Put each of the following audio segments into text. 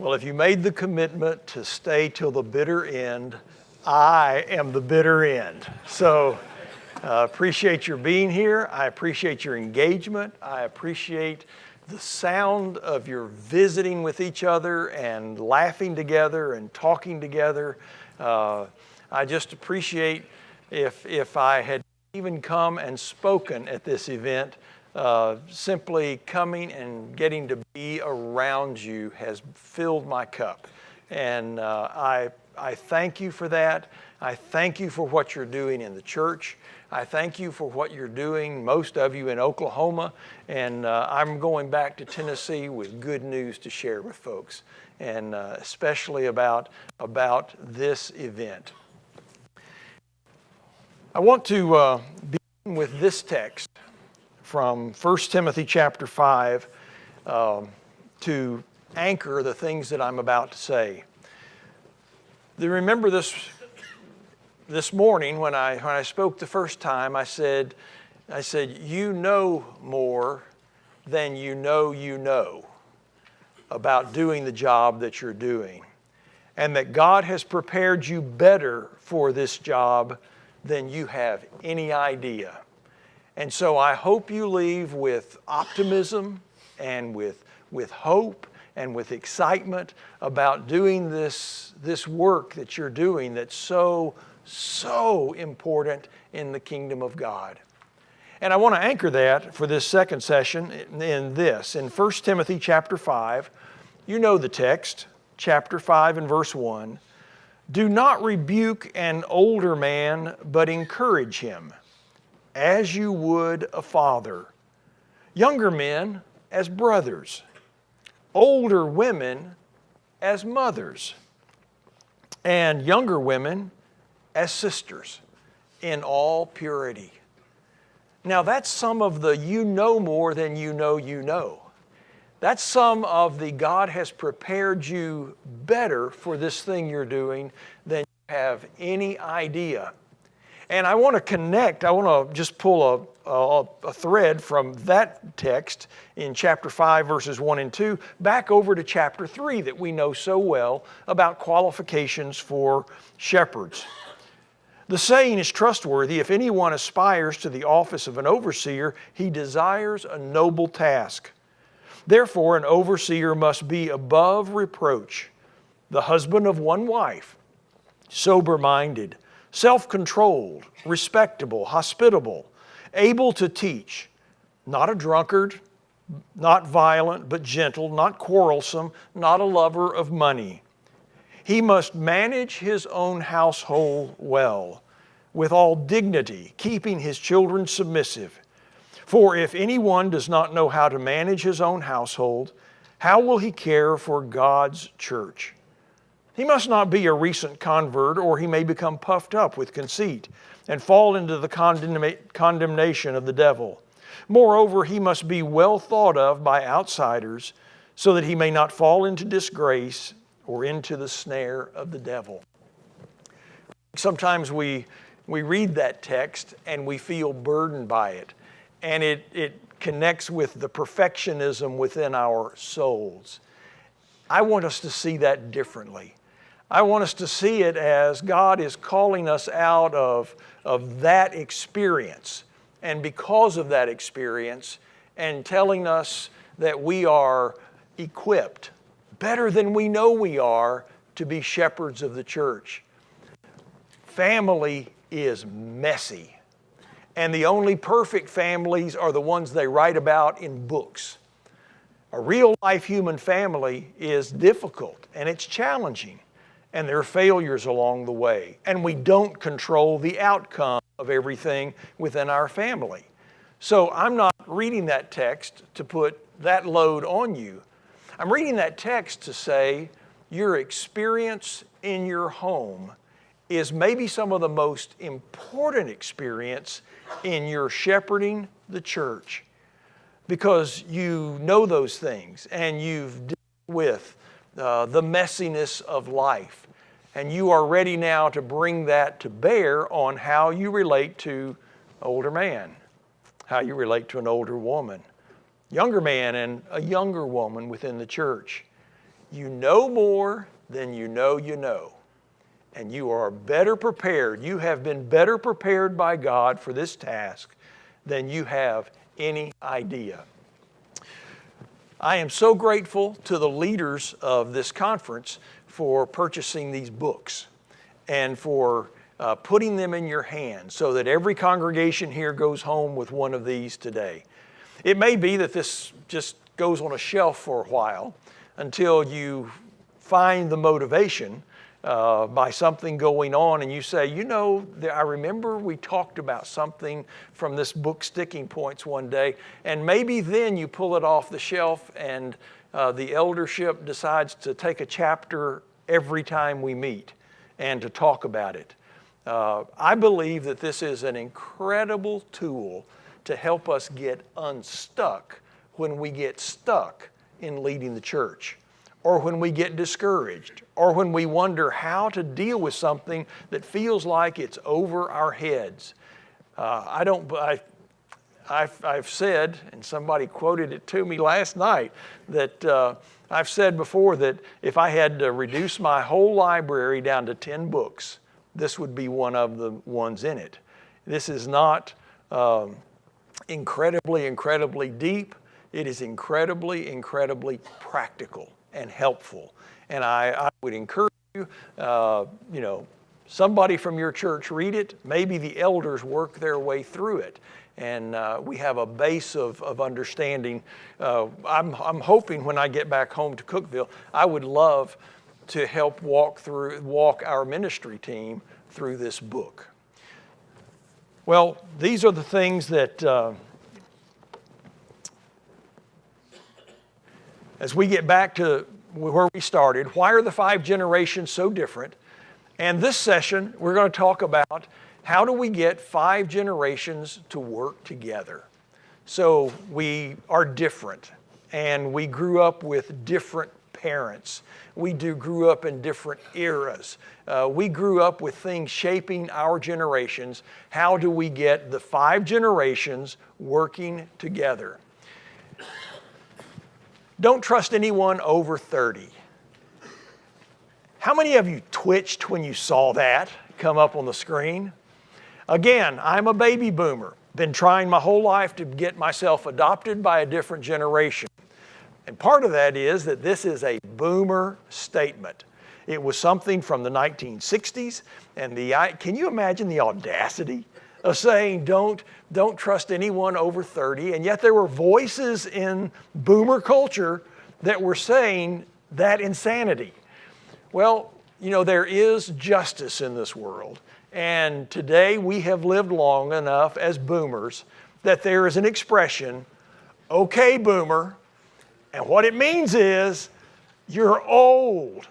Well, if you made the commitment to stay till the bitter end, I am the bitter end. So appreciate your being here. I appreciate your engagement. I appreciate the sound of your visiting with each other and laughing together and talking together. I just appreciate if I had even come and spoken at this event, simply coming and getting to be around you has filled my cup. And I thank you for that. I thank you for what you're doing in the church. I thank you for what you're doing, most of you in Oklahoma. And I'm going back to Tennessee with good news to share with folks, and especially about this event. I want to begin with this text from 1 Timothy chapter 5 to anchor the things that I'm about to say. Do you remember this morning when I spoke the first time, I said, you know more than you know about doing the job that you're doing, and that God has prepared you better for this job than you have any idea. And so I hope you leave with optimism and with hope and with excitement about doing this work that you're doing that's so important in the kingdom of God. And I want to anchor that for this second session in 1 Timothy chapter 5. You know the text, chapter 5 and verse 1. Do not rebuke an older man, but encourage him, as you would a father. Younger men as brothers, older women as mothers, and younger women as sisters, in all purity. Now that's some of the you know more than you know. That's some of the God has prepared you better for this thing you're doing than you have any idea. And I want to connect, I want to just pull a thread from that text in chapter 5, verses 1 and 2, back over to chapter 3 that we know so well about qualifications for shepherds. The saying is trustworthy: if anyone aspires to the office of an overseer, he desires a noble task. Therefore, an overseer must be above reproach, the husband of one wife, sober-minded, self-controlled, respectable, hospitable, able to teach, not a drunkard, not violent, but gentle, not quarrelsome, not a lover of money. He must manage his own household well, with all dignity, keeping his children submissive. For if anyone does not know how to manage his own household, how will he care for God's church? He must not be a recent convert, or he may become puffed up with conceit and fall into the condemnation of the devil. Moreover, he must be well thought of by outsiders, so that he may not fall into disgrace or into the snare of the devil. Sometimes we read that text and we feel burdened by it, and it connects with the perfectionism within our souls. I want us to see that differently. I want us to see it as God is calling us out of that experience, and because of that experience, and telling us that we are equipped better than we know we are to be shepherds of the church. Family is messy, and the only perfect families are the ones they write about in books. A real life human family is difficult and it's challenging, and there are failures along the way, and we don't control the outcome of everything within our family. So I'm not reading that text to put that load on you. I'm reading that text to say your experience in your home is maybe some of the most important experience in your shepherding the church, because you know those things and you've dealt with the messiness of life, and you are ready now to bring that to bear on how you relate to older man, how you relate to an older woman, younger man and a younger woman within the church. You know more than you know you know. And you are better prepared. You have been better prepared by God for this task than you have any idea. I am so grateful to the leaders of this conference for purchasing these books and for putting them in your hands so that every congregation here goes home with one of these today. It may be that this just goes on a shelf for a while until you find the motivation by something going on and you say, you know, I remember we talked about something from this book, Sticking Points, one day, and maybe then you pull it off the shelf and the eldership decides to take a chapter every time we meet and to talk about it. I believe that this is an incredible tool to help us get unstuck when we get stuck in leading the church, or when we get discouraged, or when we wonder how to deal with something that feels like it's over our heads. I've said, and somebody quoted it to me last night, that I've said before that if I had to reduce my whole library down to 10 books, this would be one of the ones in it. This is not incredibly deep. It is incredibly practical and helpful. And I would encourage you, somebody from your church read it. Maybe the elders work their way through it. And we have a base of understanding. I'm hoping when I get back home to Cookeville, I would love to help walk our ministry team through this book. Well, these are the things that, as we get back to where we started, why are the 5 generations so different? And this session, we're going to talk about how do we get 5 generations to work together. So we are different, and we grew up with different parents. We grew up in different eras. We grew up with things shaping our generations. How do we get the 5 generations working together? Don't trust anyone over 30. How many of you twitched when you saw that come up on the screen? Again, I'm a baby boomer. Been trying my whole life to get myself adopted by a different generation. And part of that is that this is a boomer statement. It was something from the 1960s, and can you imagine the audacity of saying don't trust anyone over 30, and yet there were voices in boomer culture that were saying that insanity. Well, there is justice in this world, and today we have lived long enough as boomers that there is an expression, okay, boomer. And what it means is you're old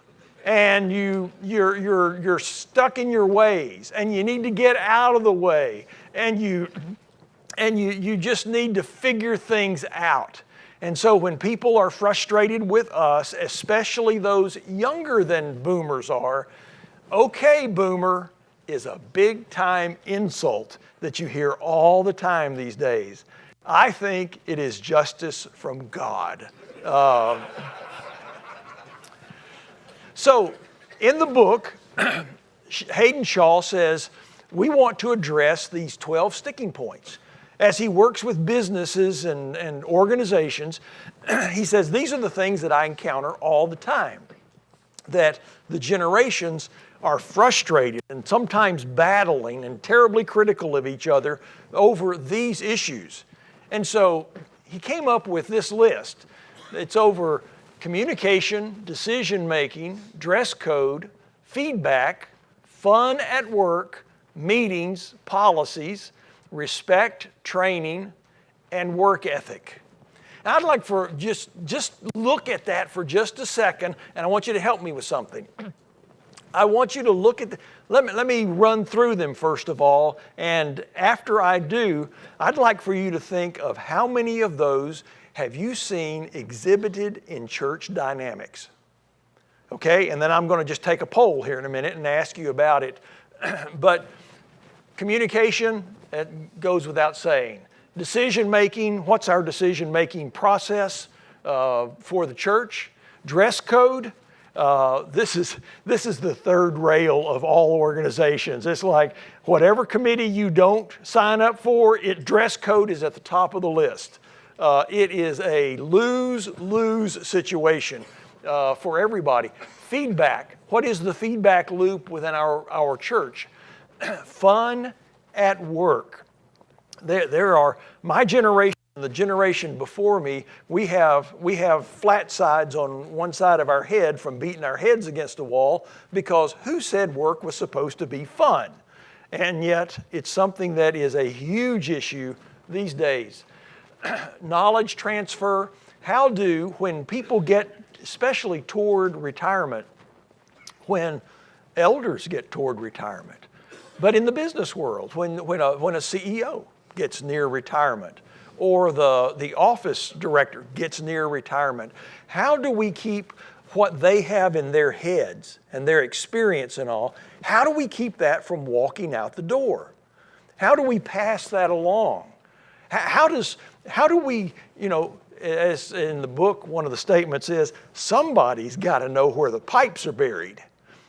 and you're stuck in your ways and you need to get out of the way and you just need to figure things out. And so when people are frustrated with us, especially those younger than boomers are, okay, boomer is a big time insult that you hear all the time these days. I think it is justice from God. So in the book, Hayden Shaw says, we want to address these 12 sticking points. As he works with businesses and organizations, he says, these are the things that I encounter all the time. That the generations are frustrated and sometimes battling and terribly critical of each other over these issues. And so he came up with this list. It's over communication, decision-making, dress code, feedback, fun at work, meetings, policies, respect, training, and work ethic. Now, I'd like for just look at that for just a second, and I want you to help me with something. I want you to look at let me run through them first of all, and after I do, I'd like for you to think of how many of those have you seen exhibited in church dynamics? Okay, and then I'm going to just take a poll here in a minute and ask you about it. But communication, that goes without saying. Decision making, what's our decision making process for the church? Dress code, this is the third rail of all organizations. It's like whatever committee you don't sign up for, dress code is at the top of the list. It is a lose-lose situation for everybody. Feedback. What is the feedback loop within our church? Fun at work. There are, my generation and the generation before me, we have flat sides on one side of our head from beating our heads against a wall, because who said work was supposed to be fun? And yet it's something that is a huge issue these days. Knowledge transfer. When people get, especially toward retirement, when elders get toward retirement, but in the business world, when a CEO gets near retirement, or the office director gets near retirement, how do we keep what they have in their heads and their experience and all, how do we keep that from walking out the door? How do we pass that along? How do we, as in the book, one of the statements is, somebody's got to know where the pipes are buried.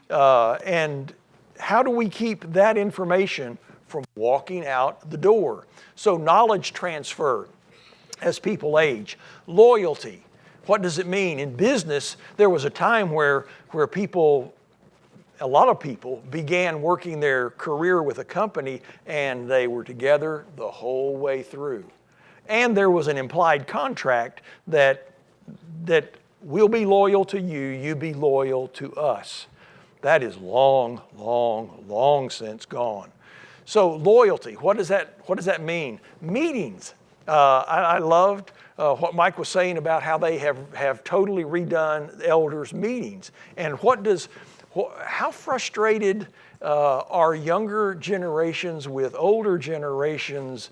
And how do we keep that information from walking out the door? So knowledge transfer as people age. Loyalty. What does it mean? In business, there was a time where a lot of people began working their career with a company and they were together the whole way through. And there was an implied contract that we'll be loyal to you, you be loyal to us. That is long, long, long since gone. So loyalty, what does that mean? Meetings. I loved what Mike was saying about how they have totally redone elders' meetings. And how frustrated are younger generations with older generations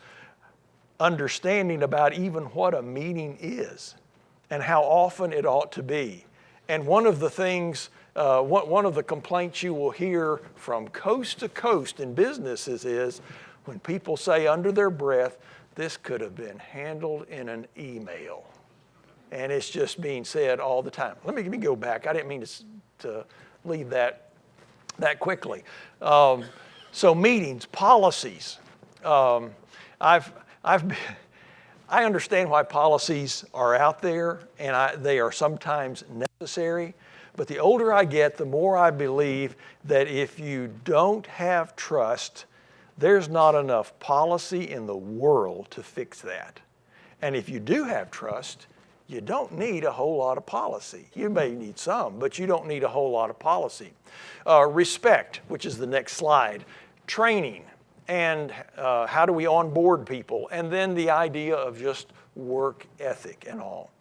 understanding about even what a meeting is and how often it ought to be. And one of the things, one of the complaints you will hear from coast to coast in businesses is when people say under their breath, this could have been handled in an email. And it's just being said all the time. Let me go back. I didn't mean to leave that quickly. So meetings, policies. I understand why policies are out there, and they are sometimes necessary. But the older I get, the more I believe that if you don't have trust, there's not enough policy in the world to fix that. And if you do have trust, you don't need a whole lot of policy. You may need some, but you don't need a whole lot of policy. Respect, which is the next slide. Training, and how do we onboard people? And then the idea of just work ethic and all.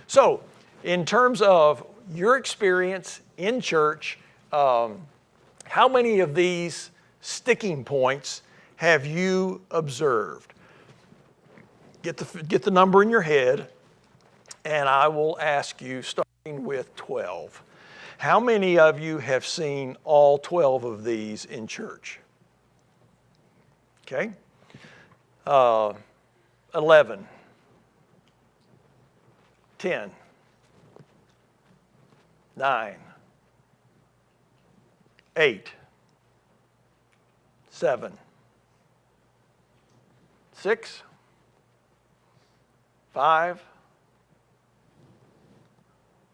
So, in terms of your experience in church, how many of these sticking points have you observed? Get the number in your head, and I will ask you, starting with 12. How many of you have seen all 12 of these in church? Okay. 11. 10. 9. 8. 7. 6. 5.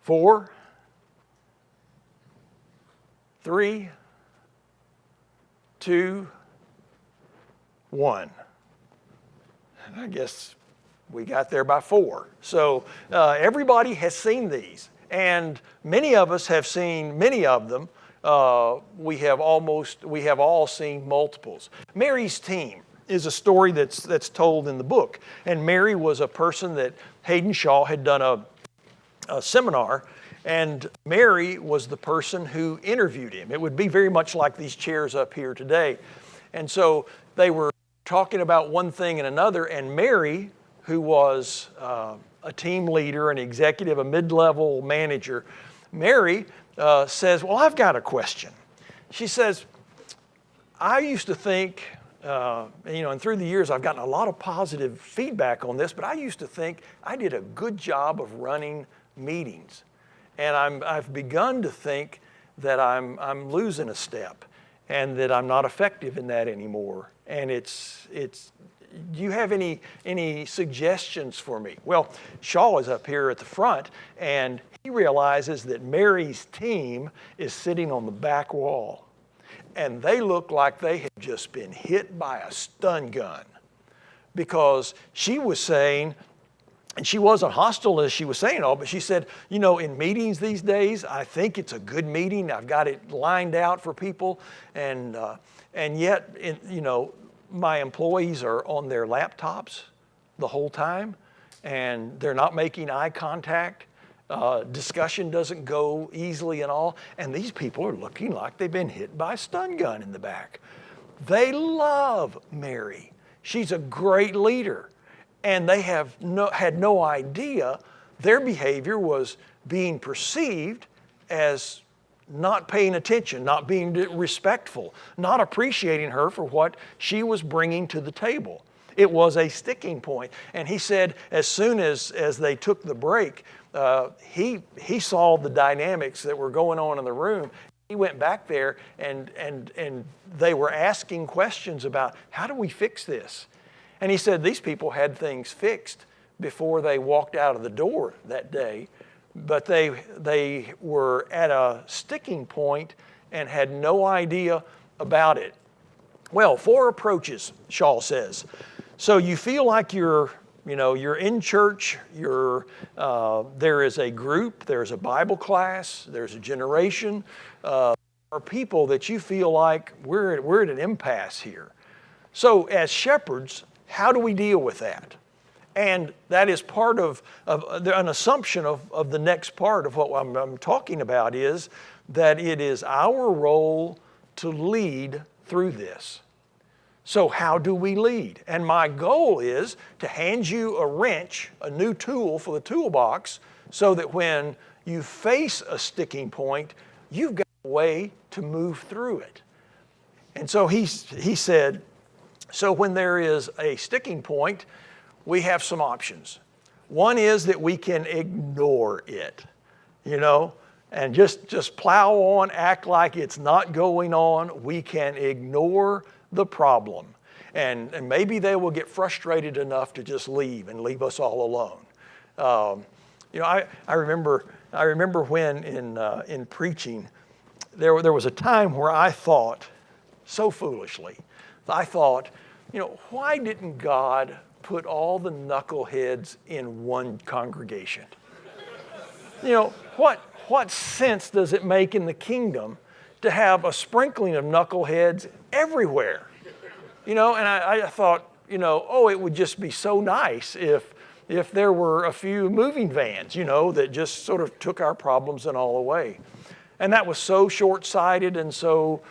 4. 3. 2. 1. And I guess we got there by 4. So everybody has seen these, and many of us have seen many of them. We have all seen multiples. Mary's team is a story that's told in the book, and Mary was a person that Hayden Shaw had done a seminar, and Mary was the person who interviewed him. It would be very much like these chairs up here today. And so they were talking about one thing and another, and Mary, who was a team leader, an executive, a mid-level manager, Mary says, well, I've got a question. She says, I used to think, and through the years I've gotten a lot of positive feedback on this, but I used to think I did a good job of running meetings. And I've begun to think that I'm losing a step and that I'm not effective in that anymore. And do you have any suggestions for me? Well, Shaw is up here at the front, and he realizes that Mary's team is sitting on the back wall. And they look like they have just been hit by a stun gun, because she was saying, and she wasn't hostile as she was saying all, but she said, in meetings these days, I think it's a good meeting. I've got it lined out for people. And yet, my employees are on their laptops the whole time, and they're not making eye contact. Discussion doesn't go easily and all. And these people are looking like they've been hit by a stun gun in the back. They love Mary. She's a great leader. And they had no idea their behavior was being perceived as not paying attention, not being respectful, not appreciating her for what she was bringing to the table. It was a sticking point. And he said as soon as they took the break, he saw the dynamics that were going on in the room. He went back there and they were asking questions about, how do we fix this? And he said these people had things fixed before they walked out of the door that day, but they were at a sticking point and had no idea about it. Well, 4 approaches, Shaw says. So you feel like you're in church, there is a group, there's a Bible class, there's a generation, or people that you feel like we're at an impasse here. So as shepherds, how do we deal with that? And that is part of an assumption of the next part of what I'm talking about, is that it is our role to lead through this. So how do we lead? And my goal is to hand you a wrench, a new tool for the toolbox, so that when you face a sticking point, you've got a way to move through it. And so he said, so when there is a sticking point, we have some options. One is that we can ignore it, and just plow on, act like it's not going on. We can ignore the problem. And maybe they will get frustrated enough to just leave and leave us all alone. I remember when in preaching, there was a time where I thought, so foolishly, why didn't God put all the knuckleheads in one congregation? What sense does it make in the kingdom to have a sprinkling of knuckleheads everywhere? And I thought, it would just be so nice if there were a few moving vans, that just sort of took our problems and all away. And that was so short-sighted and so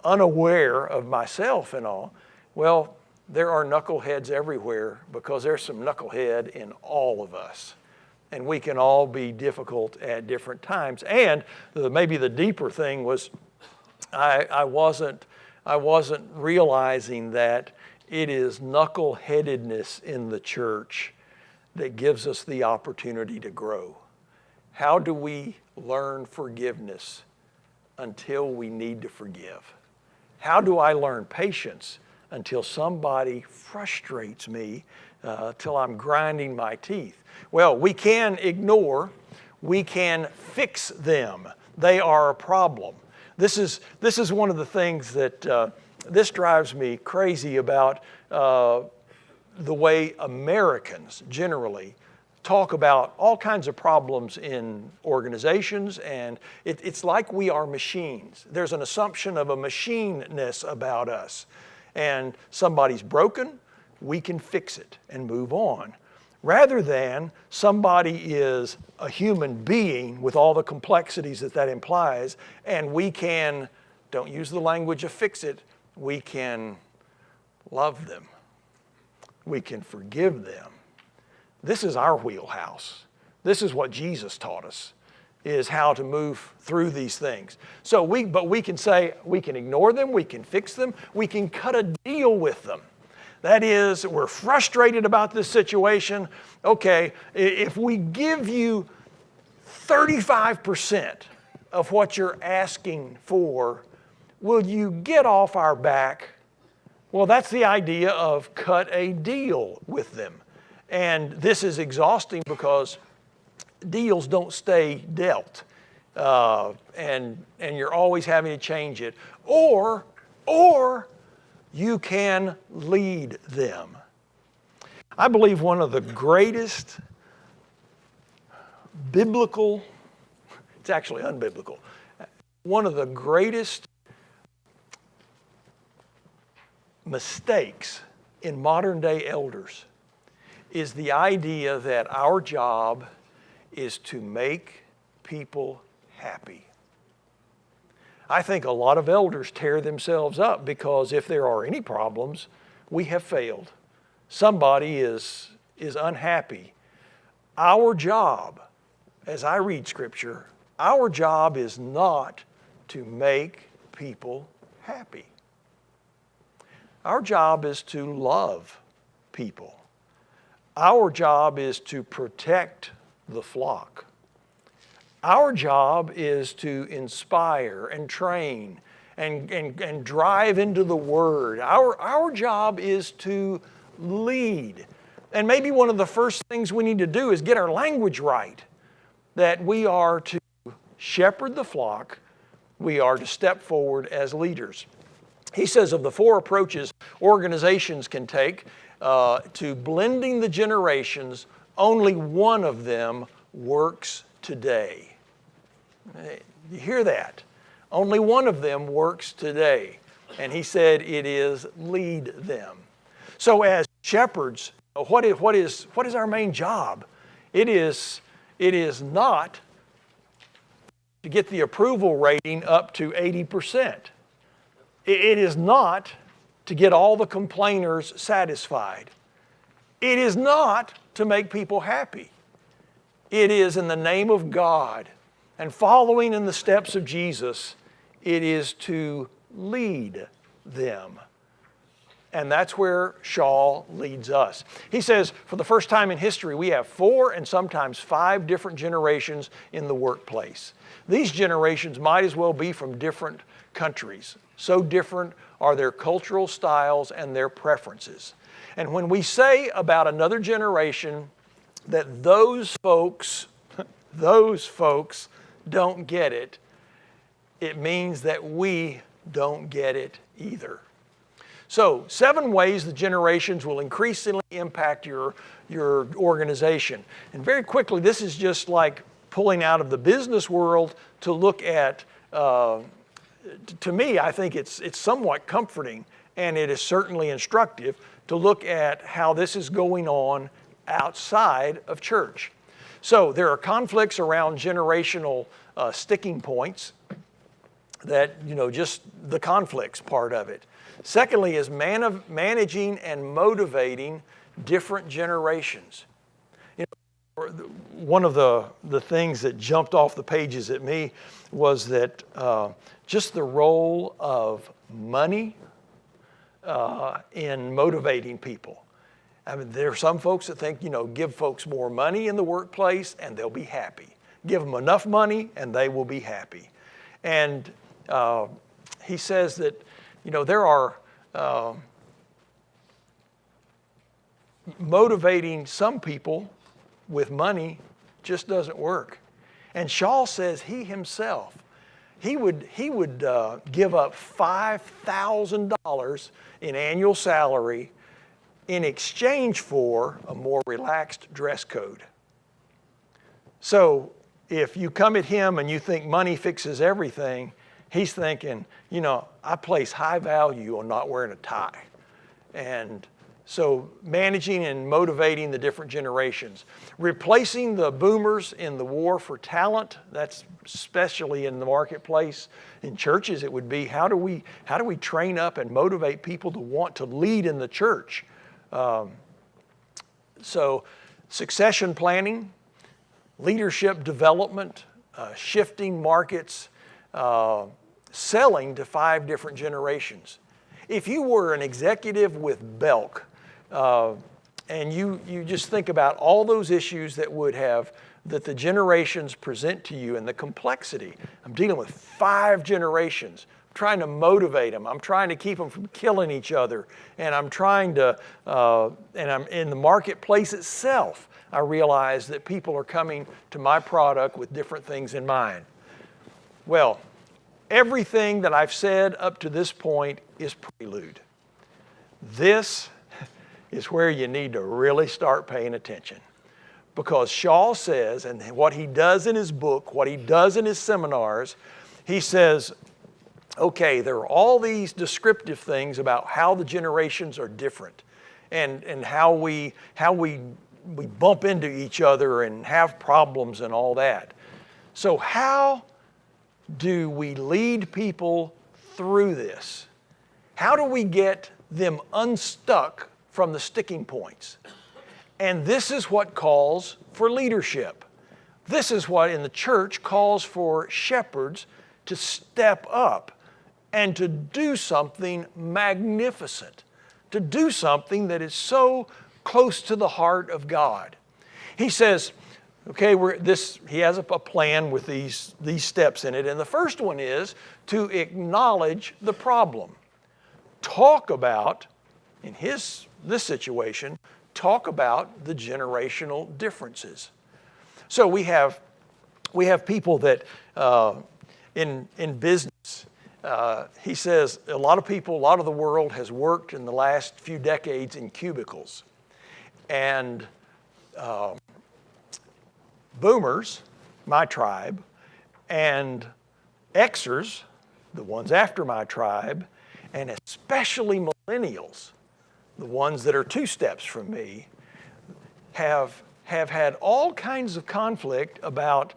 unaware of myself and all. Well, there are knuckleheads everywhere, because there's some knucklehead in all of us. And we can all be difficult at different times. And maybe the deeper thing was I wasn't realizing that it is knuckleheadedness in the church that gives us the opportunity to grow. How do we learn forgiveness until we need to forgive? How do I learn patience until somebody frustrates me, till I'm grinding my teeth? Well, we can ignore, we can fix them. They are a problem. This is one of the things that this drives me crazy about the way Americans generally talk about all kinds of problems in organizations, and it's like we are machines. There's an assumption of a machineness about us. And somebody's broken, we can fix it and move on. Rather than somebody is a human being with all the complexities that implies, and we can, don't use the language of fix it, we can love them. We can forgive them. This is our wheelhouse. This is what Jesus taught us, is how to move through these things. But we can say, we can ignore them, we can fix them, we can cut a deal with them. That is, we're frustrated about this situation. Okay, if we give you 35% of what you're asking for, will you get off our back? Well, that's the idea of cut a deal with them. And this is exhausting because deals don't stay dealt. And you're always having to change it. Or you can lead them. I believe one of the greatest biblical, it's actually unbiblical, one of the greatest mistakes in modern day elders is the idea that our job is to make people happy. I think a lot of elders tear themselves up because if there are any problems, we have failed. Somebody is unhappy. Our job, as I read Scripture, our job is not to make people happy. Our job is to love people. Our job is to protect the flock. Our job is to inspire and train and drive into the Word. Our job is to lead. And maybe one of the first things we need to do is get our language right, that we are to shepherd the flock, we are to step forward as leaders. He says of the 4 approaches organizations can take to blending the generations, only one of them works today. You hear that? Only one of them works today. And he said it is lead them. So as shepherds, what is our main job? It is not to get the approval rating up to 80%. It is not to get all the complainers satisfied. It is not to make people happy. It is in the name of God and following in the steps of Jesus, it is to lead them. And that's where Shaw leads us. He says, for the first time in history, we have 4 and sometimes 5 different generations in the workplace. These generations might as well be from different countries. So different are their cultural styles and their preferences. And when we say about another generation that those folks don't get it, it means that we don't get it either. So 7 ways the generations will increasingly impact your organization. And very quickly, this is just like pulling out of the business world to look at, to me, I think it's somewhat comforting, and it is certainly instructive to look at how this is going on outside of church. So there are conflicts around generational sticking points that, just the conflicts part of it. Secondly is managing and motivating different generations. One of the things that jumped off the pages at me was that just the role of money in motivating people. I mean, there are some folks that think, give folks more money in the workplace and they'll be happy. Give them enough money and they will be happy. And he says that, there are motivating some people with money just doesn't work. And Shaw says he himself, he would give up $5,000 in annual salary in exchange for a more relaxed dress code. So if you come at him and you think money fixes everything, he's thinking, I place high value on not wearing a tie. And so managing and motivating the different generations. Replacing the boomers in the war for talent, that's especially in the marketplace. In churches, it would be how do we train up and motivate people to want to lead in the church? So succession planning, leadership development, shifting markets, selling to 5 different generations. If you were an executive with Belk, and you just think about all those issues that would have that the generations present to you and the complexity. I'm dealing with 5 generations. I'm trying to motivate them. I'm trying to keep them from killing each other. And I'm trying to, and I'm in the marketplace itself, I realize that people are coming to my product with different things in mind. Well, everything that I've said up to this point is prelude. This is where you need to really start paying attention. Because Shaw says, and what he does in his book, what he does in his seminars, he says, okay, there are all these descriptive things about how the generations are different and how we bump into each other and have problems and all that. So how do we lead people through this? How do we get them unstuck from the sticking points? And this is what calls for leadership. This is what in the church calls for shepherds to step up and to do something magnificent, to do something that is so close to the heart of God. He says, okay, he has a plan with these steps in it, and the first one is to acknowledge the problem. Talk about, in this situation, talk about the generational differences. So we have people that in business, he says a lot of the world has worked in the last few decades in cubicles. And boomers, my tribe, and Xers, the ones after my tribe, and especially millennials, the ones that are 2 steps from me, have had all kinds of conflict about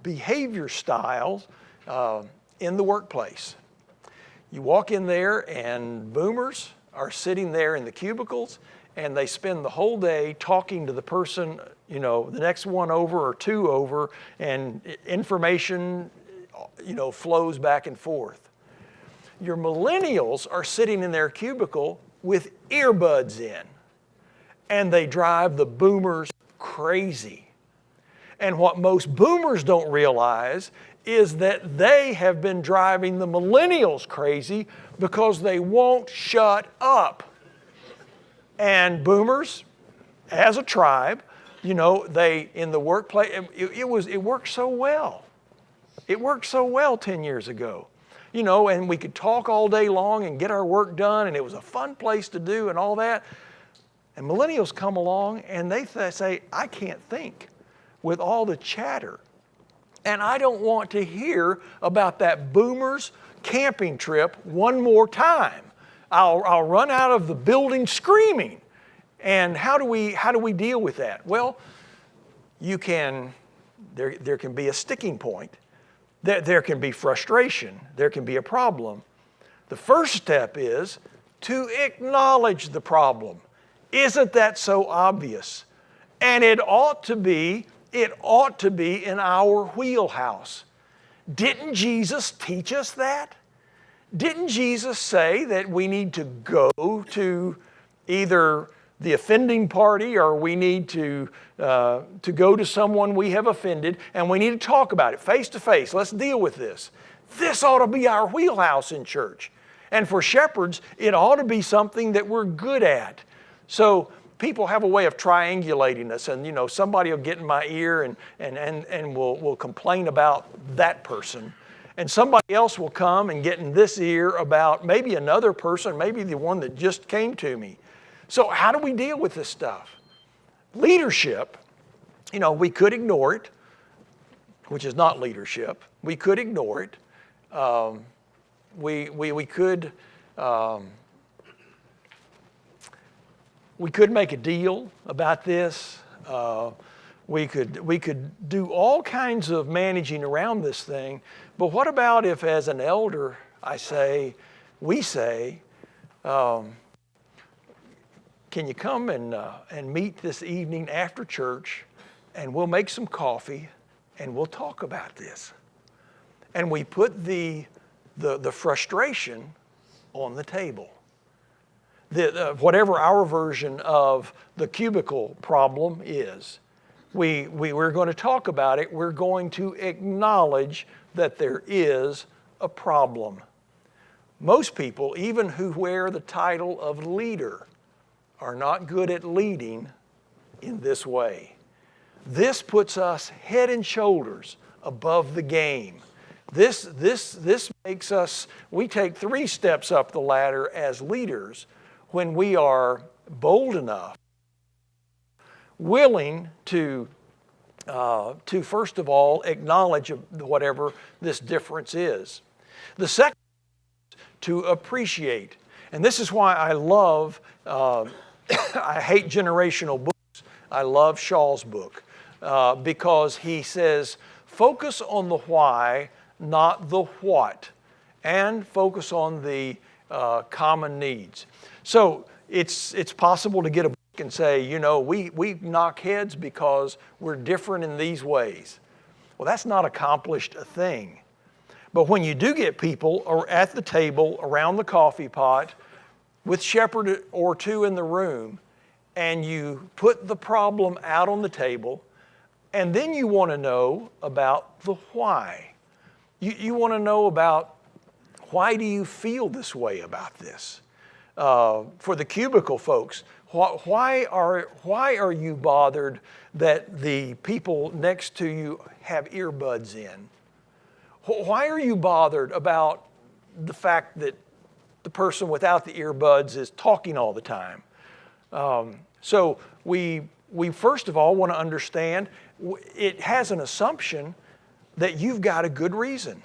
behavior styles in the workplace. You walk in there and boomers are sitting there in the cubicles and they spend the whole day talking to the person, the next one over or 2 over, and information, flows back and forth. Your millennials are sitting in their cubicle with earbuds in, and they drive the boomers crazy. And what most boomers don't realize is that they have been driving the millennials crazy because they won't shut up. And boomers, as a tribe, they in the workplace, it worked so well. It worked so well 10 years ago. And we could talk all day long and get our work done, and it was a fun place to do and all that. And millennials come along and they say, I can't think with all the chatter. And I don't want to hear about that boomer's camping trip one more time. I'll run out of the building screaming. And how do we deal with that? Well, there can be a sticking point. There can be frustration. There can be a problem. The first step is to acknowledge the problem. Isn't that so obvious? And it ought to be in our wheelhouse. Didn't Jesus teach us that? Didn't Jesus say that we need to go to either the offending party or we need to go to someone we have offended and we need to talk about it face to face? Let's deal with this. This ought to be our wheelhouse in church. And for shepherds, it ought to be something that we're good at. So people have a way of triangulating us, and somebody will get in my ear and will complain about that person. And somebody else will come and get in this ear about maybe another person, maybe the one that just came to me. So how do we deal with this stuff? Leadership, we could ignore it, which is not leadership. We could ignore it. We could make a deal about this. We could do all kinds of managing around this thing. But what about if, as an elder, we say, can you come and meet this evening after church, and we'll make some coffee, and we'll talk about this. And we put the frustration on the table. Whatever our version of the cubicle problem is, We're going to talk about it. We're going to acknowledge that there is a problem. Most people, even who wear the title of leader, are not good at leading in this way. This puts us head and shoulders above the game. This makes us, we take 3 steps up the ladder as leaders when we are bold enough, willing to first of all acknowledge whatever this difference is. The second is to appreciate. And this is why I love, I hate generational books. I love Shaw's book because he says, focus on the why, not the what, and focus on the common needs. So it's possible to get a book and say, you know, we knock heads because we're different in these ways. Well, that's not accomplished a thing. But when you do get people at the table around the coffee pot with shepherd or 2 in the room, and you put the problem out on the table, and then you want to know about the why. You want to know about why do you feel this way about this? For the cubicle folks, why are you bothered that the people next to you have earbuds in? Why are you bothered about the fact that the person without the earbuds is talking all the time? So we first of all want to understand it has an assumption that you've got a good reason,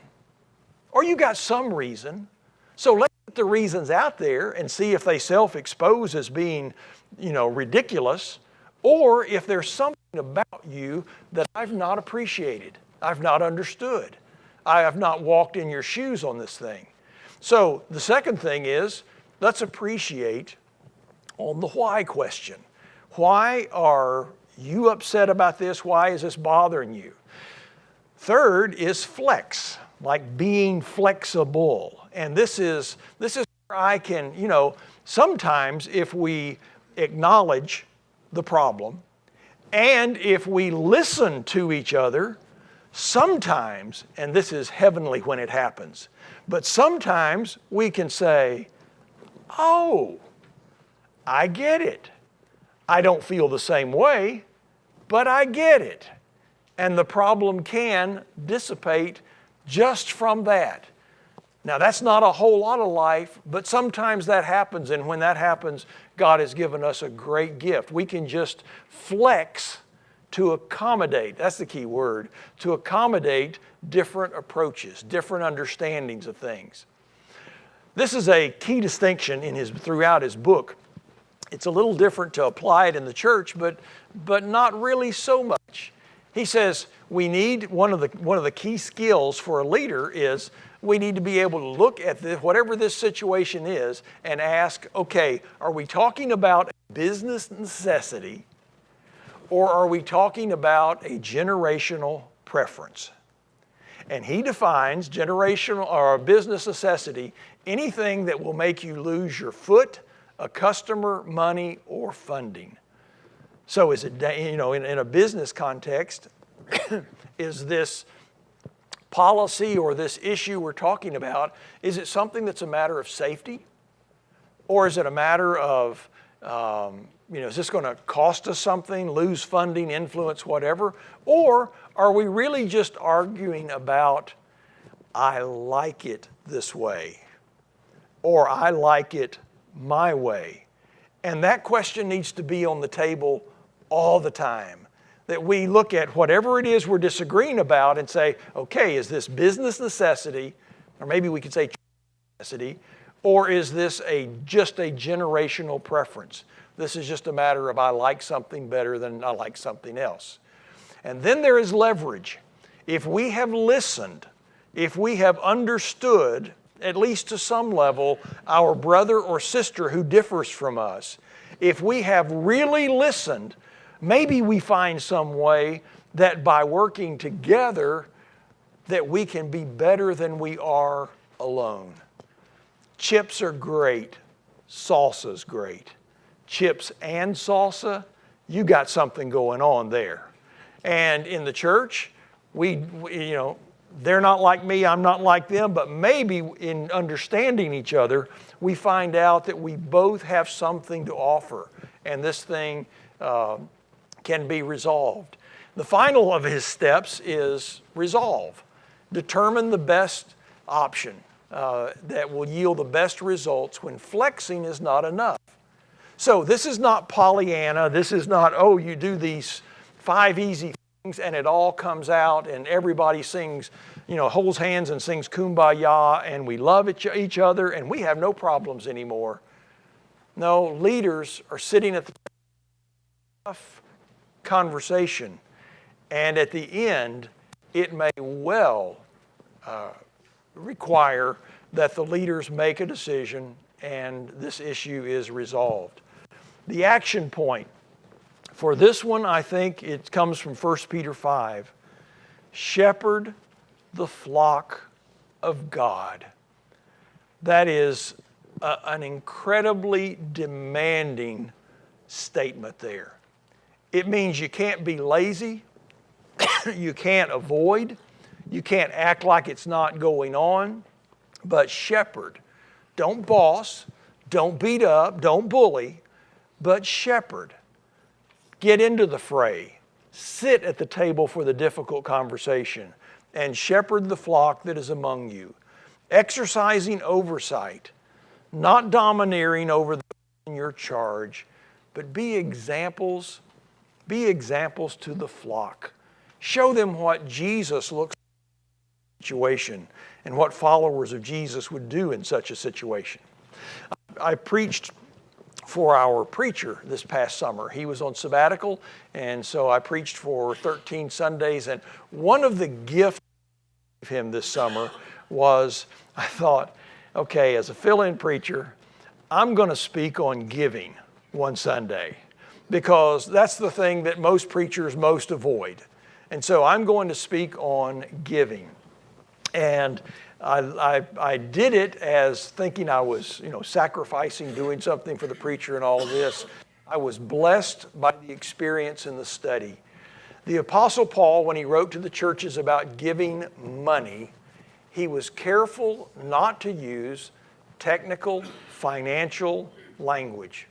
or you got some reason. So let's put the reasons out there and see if they self-expose as being, you know, ridiculous, or if there's something about you that I've not appreciated, I've not understood, I have not walked in your shoes on this thing. So the second thing is, let's appreciate on the why question. Why are you upset about this? Why is this bothering you? Third is flex, like being flexible. And this is where I can, you know, sometimes if we acknowledge the problem and if we listen to each other, sometimes, and this is heavenly when it happens, but sometimes we can say, oh, I get it. I don't feel the same way, but I get it. And the problem can dissipate just from that. Now, that's not a whole lot of life, but sometimes that happens, and when that happens, God has given us a great gift. We can just flex to accommodate, that's the key word, to accommodate different approaches, different understandings of things. This is a key distinction throughout his book. It's a little different to apply it in the church, but not really so much. He says we need, one of the key skills for a leader is we need to be able to look at whatever this situation is and ask, okay, are we talking about a business necessity or are we talking about a generational preference? And he defines generational or a business necessity, anything that will make you lose your foot, a customer, money, or funding. So is it, you know, in a business context, is this policy or this issue we're talking about, is it something that's a matter of safety? Or is it a matter of, you know, is this going to cost us something, lose funding, influence, whatever? Or are we really just arguing about, I like it this way, or I like it my way? And that question needs to be on the table all the time. That we look at whatever it is we're disagreeing about and say, okay, is this business necessity, or maybe we could say necessity, or is this just a generational preference? This is just a matter of I like something better than I like something else. And then there is leverage. If we have listened, if we have understood, at least to some level, our brother or sister who differs from us, if we have really listened, maybe we find some way that by working together that we can be better than we are alone. Chips are great. Salsa's great. Chips and salsa, you got something going on there. And in the church, they're not like me, I'm not like them, but maybe in understanding each other, we find out that we both have something to offer, and this thing can be resolved. The final of his steps is resolve. Determine the best option that will yield the best results when flexing is not enough. So this is not Pollyanna. This is not, oh, you do these 5 easy things and it all comes out and everybody sings, holds hands and sings Kumbaya and we love each other and we have no problems anymore. No, leaders are sitting at the tough conversation, and at the end, it may well require that the leaders make a decision and this issue is resolved. The action point for this one, I think it comes from 1 Peter 5. Shepherd the flock of God. That is an incredibly demanding statement there. It means you can't be lazy, you can't avoid, you can't act like it's not going on, but shepherd. Don't boss, don't beat up, don't bully, but shepherd. Get into the fray. Sit at the table for the difficult conversation and shepherd the flock that is among you, exercising oversight, not domineering over those in your charge, but be examples to the flock. Show them what Jesus looks like in a situation and what followers of Jesus would do in such a situation. I preached for our preacher this past summer. He was on sabbatical, and so I preached for 13 Sundays, and one of the gifts I gave him this summer was, I thought, okay, as a fill-in preacher, I'm going to speak on giving one Sunday because that's the thing that most preachers most avoid. And so I'm going to speak on giving. And I did it as thinking I was, sacrificing, doing something for the preacher and all of this. I was blessed by the experience in the study. The Apostle Paul, when he wrote to the churches about giving money, he was careful not to use technical financial language.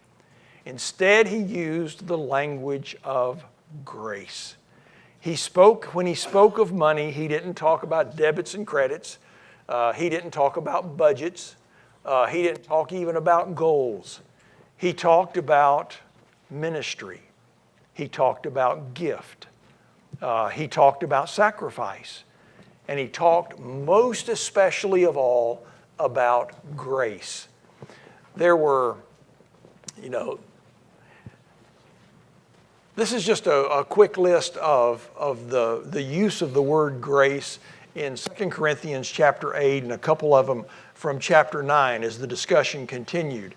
Instead, he used the language of grace. When he spoke of money, he didn't talk about debits and credits. He didn't talk about budgets. He didn't talk even about goals. He talked about ministry. He talked about gift. He talked about sacrifice. And he talked most especially of all about grace. There were, this is just a quick list of the use of the word grace in 2 Corinthians chapter 8 and a couple of them from chapter 9 as the discussion continued.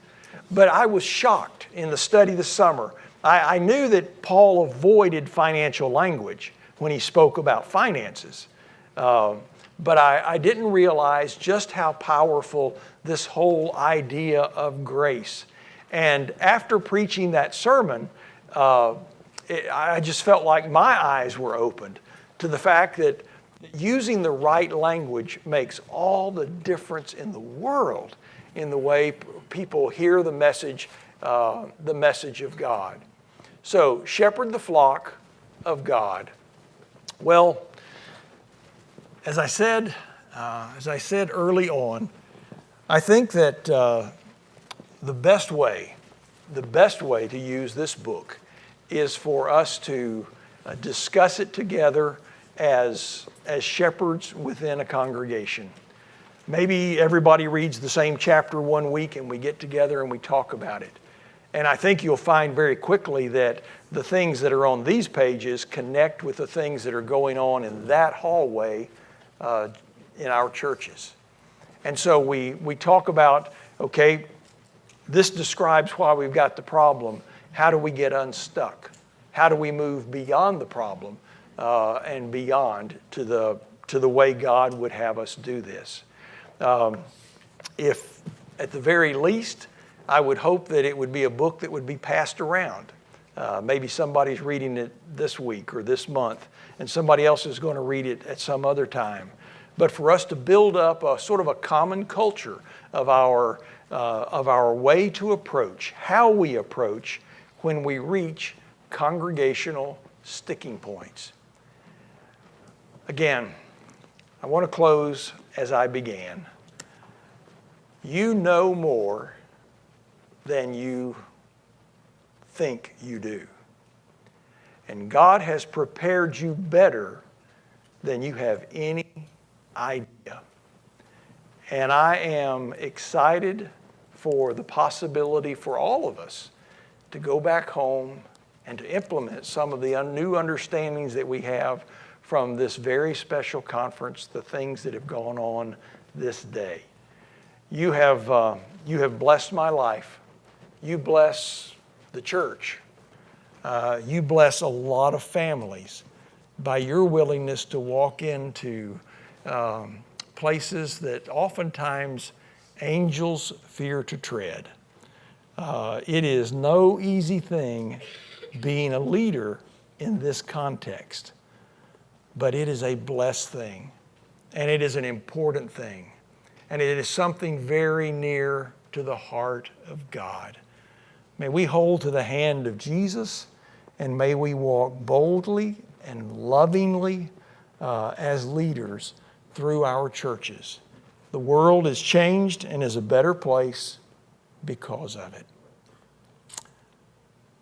But I was shocked in the study this summer. I knew that Paul avoided financial language when he spoke about finances. But I didn't realize just how powerful this whole idea of grace. And after preaching that sermon, I just felt like my eyes were opened to the fact that using the right language makes all the difference in the world in the way people hear the message of God. So, shepherd the flock of God. Well, as I said early on, I think that the best way to use this book is for us to discuss it together as shepherds within a congregation. Maybe everybody reads the same chapter one week and we get together and we talk about it. And I think you'll find very quickly that the things that are on these pages connect with the things that are going on in that hallway in our churches. And so we talk about, okay, this describes why we've got the problem. How do we get unstuck? How do we move beyond the problem and beyond to the way God would have us do this? If at the very least, I would hope that it would be a book that would be passed around Maybe somebody's reading it this week or this month, and somebody else is going to read it at some other time. But for us to build up a sort of a common culture of our way to approach, how we approach when we reach congregational sticking points. Again, I want to close as I began. You know more than you think you do. And God has prepared you better than you have any idea. And I am excited for the possibility for all of us to go back home and to implement some of the new understandings that we have from this very special conference, the things that have gone on this day. You have blessed my life. You bless the church. You bless a lot of families by your willingness to walk into places that oftentimes angels fear to tread. It is no easy thing being a leader in this context, but it is a blessed thing, and it is an important thing, and it is something very near to the heart of God. May we hold to the hand of Jesus, and may we walk boldly and lovingly as leaders through our churches. The world is changed and is a better place because of it.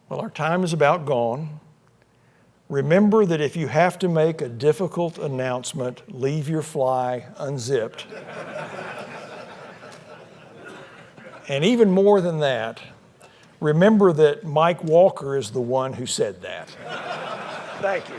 Well, our time is about gone. Remember that if you have to make a difficult announcement, leave your fly unzipped. And even more than that, remember that Mike Walker is the one who said that. Thank you.